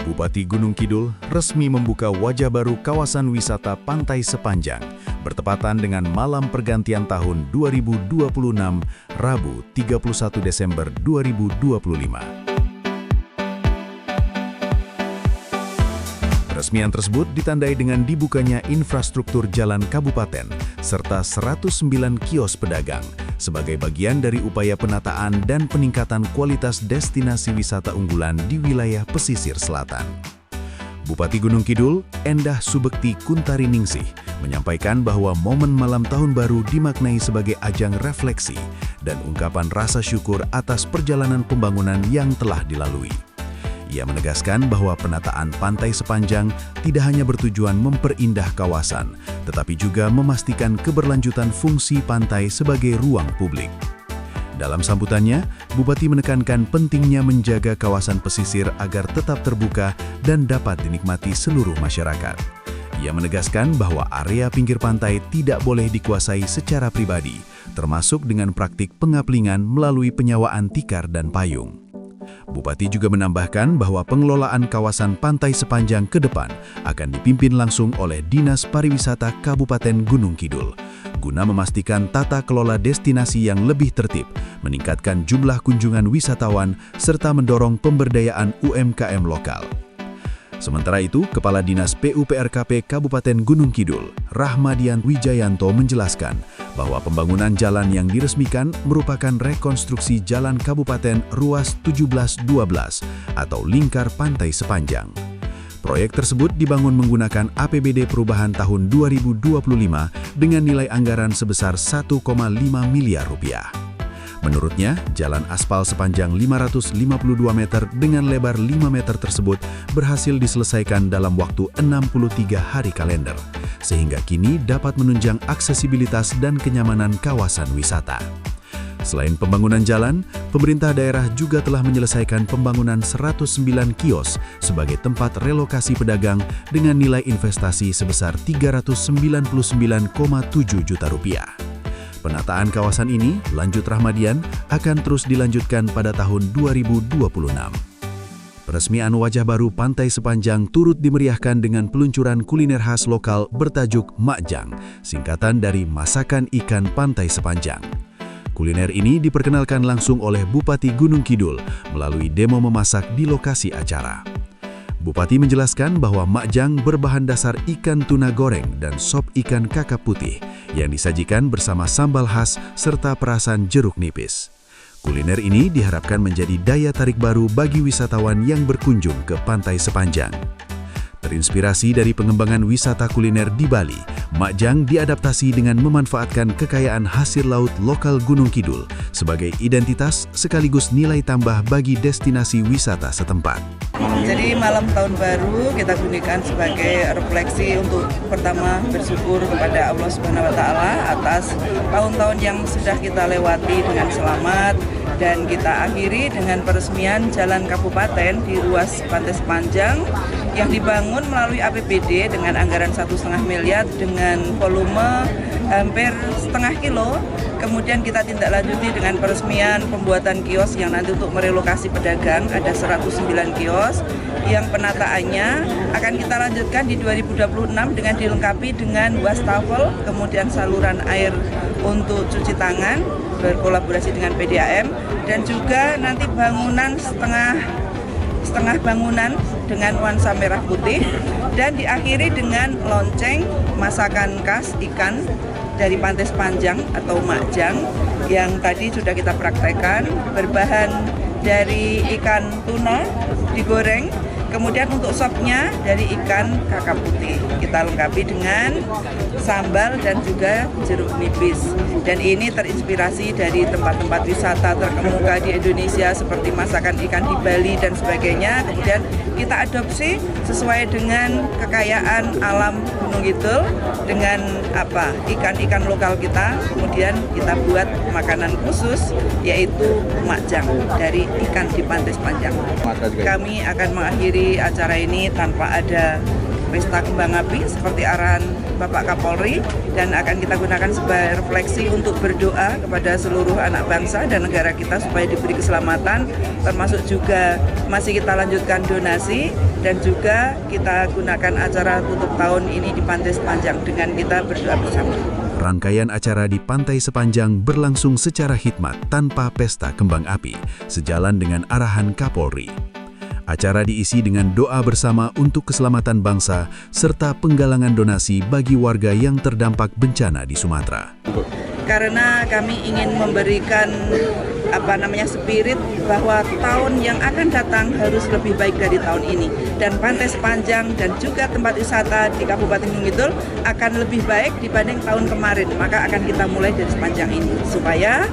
Bupati Gunung Kidul resmi membuka wajah baru kawasan wisata Pantai Sepanjang bertepatan dengan malam pergantian tahun 2026, Rabu 31 Desember 2025. Peresmian tersebut ditandai dengan dibukanya infrastruktur jalan kabupaten serta 109 kios pedagang sebagai bagian dari upaya penataan dan peningkatan kualitas destinasi wisata unggulan di wilayah pesisir selatan. Bupati Gunung Kidul, Endah Subekti Kuntariningsih, menyampaikan bahwa momen malam tahun baru dimaknai sebagai ajang refleksi dan ungkapan rasa syukur atas perjalanan pembangunan yang telah dilalui. Ia menegaskan bahwa penataan Pantai Sepanjang tidak hanya bertujuan memperindah kawasan, tetapi juga memastikan keberlanjutan fungsi pantai sebagai ruang publik. Dalam sambutannya, Bupati menekankan pentingnya menjaga kawasan pesisir agar tetap terbuka dan dapat dinikmati seluruh masyarakat. Ia menegaskan bahwa area pinggir pantai tidak boleh dikuasai secara pribadi, termasuk dengan praktik pengaplingan melalui penyewaan tikar dan payung. Bupati juga menambahkan bahwa pengelolaan kawasan Pantai Sepanjang ke depan akan dipimpin langsung oleh Dinas Pariwisata Kabupaten Gunung Kidul, guna memastikan tata kelola destinasi yang lebih tertib, meningkatkan jumlah kunjungan wisatawan, serta mendorong pemberdayaan UMKM lokal. Sementara itu, Kepala Dinas PUPRKP Kabupaten Gunung Kidul, Rahmadian Wijayanto menjelaskan bahwa pembangunan jalan yang diresmikan merupakan rekonstruksi jalan kabupaten ruas 1712 atau lingkar Pantai Sepanjang. Proyek tersebut dibangun menggunakan APBD perubahan tahun 2025 dengan nilai anggaran sebesar 1,5 miliar rupiah. Menurutnya, jalan aspal sepanjang 552 meter dengan lebar 5 meter tersebut berhasil diselesaikan dalam waktu 63 hari kalender, sehingga kini dapat menunjang aksesibilitas dan kenyamanan kawasan wisata. Selain pembangunan jalan, pemerintah daerah juga telah menyelesaikan pembangunan 109 kios sebagai tempat relokasi pedagang dengan nilai investasi sebesar 399,7 juta rupiah. Penataan kawasan ini, lanjut Rahmadian, akan terus dilanjutkan pada tahun 2026. Peresmian wajah baru Pantai Sepanjang turut dimeriahkan dengan peluncuran kuliner khas lokal bertajuk Makjang, singkatan dari Masakan Ikan Pantai Sepanjang. Kuliner ini diperkenalkan langsung oleh Bupati Gunung Kidul melalui demo memasak di lokasi acara. Bupati menjelaskan bahwa makjang berbahan dasar ikan tuna goreng dan sop ikan kakap putih yang disajikan bersama sambal khas serta perasan jeruk nipis. Kuliner ini diharapkan menjadi daya tarik baru bagi wisatawan yang berkunjung ke Pantai Sepanjang. Terinspirasi dari pengembangan wisata kuliner di Bali, makjang diadaptasi dengan memanfaatkan kekayaan hasil laut lokal Gunung Kidul sebagai identitas sekaligus nilai tambah bagi destinasi wisata setempat. Jadi malam tahun baru kita gunakan sebagai refleksi untuk pertama bersyukur kepada Allah Subhanahu wa Ta'ala atas tahun-tahun yang sudah kita lewati dengan selamat, dan kita akhiri dengan peresmian jalan kabupaten di ruas Pantai Sepanjang yang dibangun melalui APBD dengan anggaran 1,5 miliar dengan volume hampir setengah kilo. Kemudian kita tindak lanjuti dengan peresmian pembuatan kios yang nanti untuk merelokasi pedagang, ada 109 kios yang penataannya akan kita lanjutkan di 2026 dengan dilengkapi dengan wastafel, kemudian saluran air untuk cuci tangan berkolaborasi dengan PDAM, dan juga nanti bangunan setengah bangunan dengan nuansa merah putih, dan diakhiri dengan lonceng masakan khas ikan dari Pantai Sepanjang atau makjang yang tadi sudah kita praktekkan, berbahan dari ikan tuna digoreng, kemudian untuk sopnya dari ikan kakap putih. Kita lengkapi dengan sambal dan juga jeruk nipis. Dan ini terinspirasi dari tempat-tempat wisata terkemuka di Indonesia seperti masakan ikan di Bali dan sebagainya. Kemudian kita adopsi sesuai dengan kekayaan alam Gunung Kidul dengan ikan-ikan lokal kita. Kemudian kita buat makanan khusus yaitu makjang dari ikan di Pantai Sepanjang. Kami akan mengakhiri acara ini tanpa ada pesta kembang api seperti arahan Bapak Kapolri, dan akan kita gunakan sebagai refleksi untuk berdoa kepada seluruh anak bangsa dan negara kita supaya diberi keselamatan, termasuk juga masih kita lanjutkan donasi, dan juga kita gunakan acara tutup tahun ini di Pantai Sepanjang dengan kita berdoa bersama. Rangkaian acara di Pantai Sepanjang berlangsung secara hikmat tanpa pesta kembang api, sejalan dengan arahan Kapolri. Acara diisi dengan doa bersama untuk keselamatan bangsa, serta penggalangan donasi bagi warga yang terdampak bencana di Sumatera. Karena kami ingin memberikan spirit bahwa tahun yang akan datang harus lebih baik dari tahun ini, dan Pantai Sepanjang dan juga tempat wisata di Kabupaten Gunung Kidul akan lebih baik dibanding tahun kemarin. Maka akan kita mulai dari Sepanjang ini supaya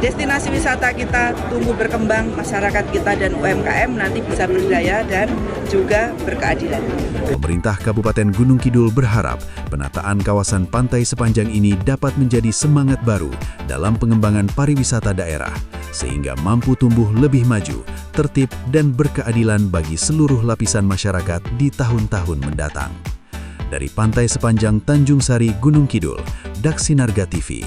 destinasi wisata kita tumbuh berkembang, masyarakat kita dan UMKM nanti bisa berdaya dan juga berkeadilan. Pemerintah Kabupaten Gunung Kidul berharap penataan kawasan pantai sepanjang ini dapat menjadi semangat baru dalam pengembangan pariwisata daerah, sehingga mampu tumbuh lebih maju, tertib, dan berkeadilan bagi seluruh lapisan masyarakat di tahun-tahun mendatang. Dari Pantai Sepanjang Tanjung Sari, Gunung Kidul, Daksinarga TV.